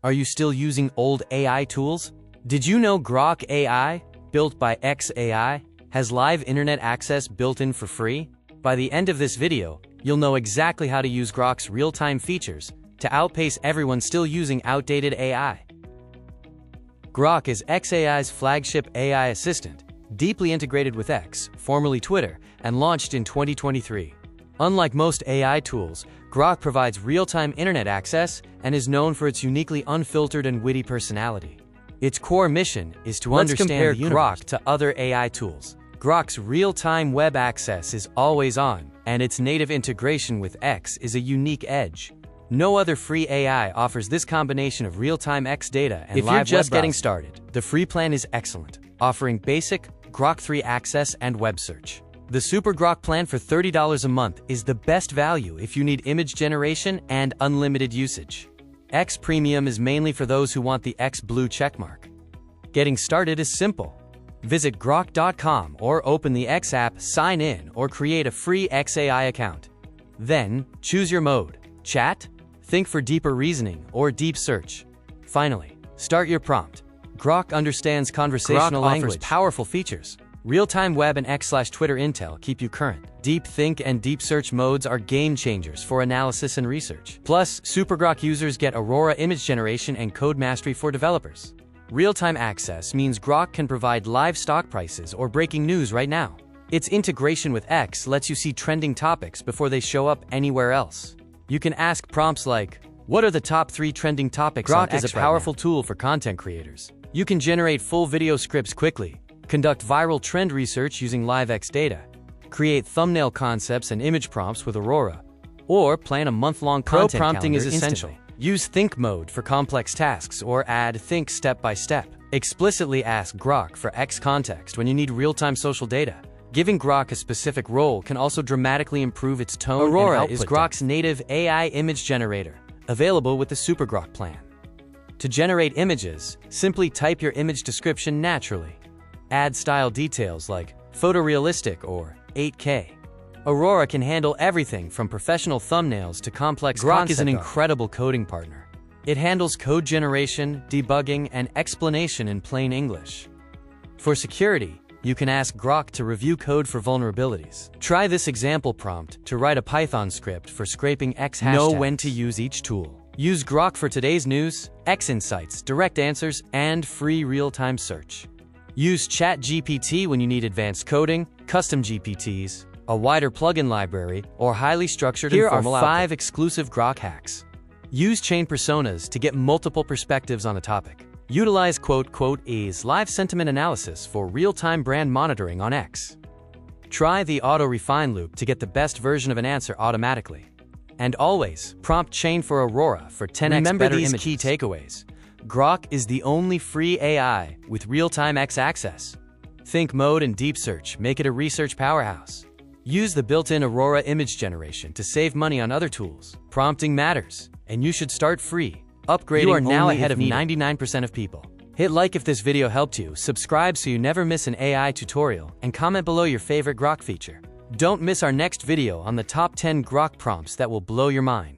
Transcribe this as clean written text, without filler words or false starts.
Are you still using old AI tools? Did you know Grok AI, built by xAI, has live internet access built in for free? By the end of this video, you'll know exactly how to use Grok's real-time features to outpace everyone still using outdated AI. Grok is xAI's flagship AI assistant, deeply integrated with X, formerly Twitter, and launched in 2023. Unlike most AI tools, Grok provides real-time internet access and is known for its uniquely unfiltered and witty personality. Its core mission is to understand Grok to other AI tools. Grok's real-time web access is always on, and its native integration with X is a unique edge. No other free AI offers this combination of real-time X data and live web browsing. If you're just getting started, the free plan is excellent, offering basic, Grok 3 access and web search. The Super Grok plan for $30 a month is the best value if you need image generation and unlimited usage. X Premium is mainly for those who want the X blue checkmark. Getting started is simple. Visit grok.com or open the X app, sign in, or create a free xAI account. Then, choose your mode: chat, think for deeper reasoning, or deep search. Finally, start your prompt. Grok understands conversational language. Offers powerful features. Real-time web and X/Twitter intel keep you current. Deep think and deep search modes are game changers for analysis and research. Plus, Super Grok users get Aurora image generation and code mastery for developers. Real-time access means Grok can provide live stock prices or breaking news right now. Its integration with X lets you see trending topics before they show up anywhere else. You can ask prompts like, "What are the top 3 trending topics on X right now?" Grok is a powerful tool for content creators. You can generate full video scripts quickly, conduct viral trend research using live X data, create thumbnail concepts and image prompts with Aurora, or plan a month-long content calendar. Prompting is essential. Use Think mode for complex tasks or add Think step by step. Explicitly ask Grok for X context when you need real-time social data. Giving Grok a specific role can also dramatically improve its tone. Aurora is Grok's native AI image generator, available with the Super Grok plan. To generate images, simply type your image description naturally. Add style details like photorealistic or 8K. Aurora can handle everything from professional thumbnails to complex concept. Grok is an incredible coding partner. It handles code generation, debugging, and explanation in plain English. For security, you can ask Grok to review code for vulnerabilities. Try this example prompt to write a Python script for scraping X hashtags. Know when to use each tool. Use Grok for today's news, X insights, direct answers, and free real-time search. Use ChatGPT when you need advanced coding, custom GPTs, a wider plugin library, or highly structured and formal output. Here are 5 exclusive Grok hacks. Use chain personas to get multiple perspectives on a topic. Utilize "AI's live sentiment analysis for real-time brand monitoring on X. Try the auto-refine loop to get the best version of an answer automatically. And always, prompt chain for Aurora for 10x better images. Remember these key takeaways. Grok is the only free AI with real-time X access. Think mode and deep search make it a research powerhouse. Use the built-in Aurora image generation to save money on other tools. Prompting matters, and you should start free. Upgrading you are now ahead of 99% of people. Hit like if this video helped you, subscribe so you never miss an AI tutorial, and comment below your favorite Grok feature. Don't miss our next video on the top 10 Grok prompts that will blow your mind.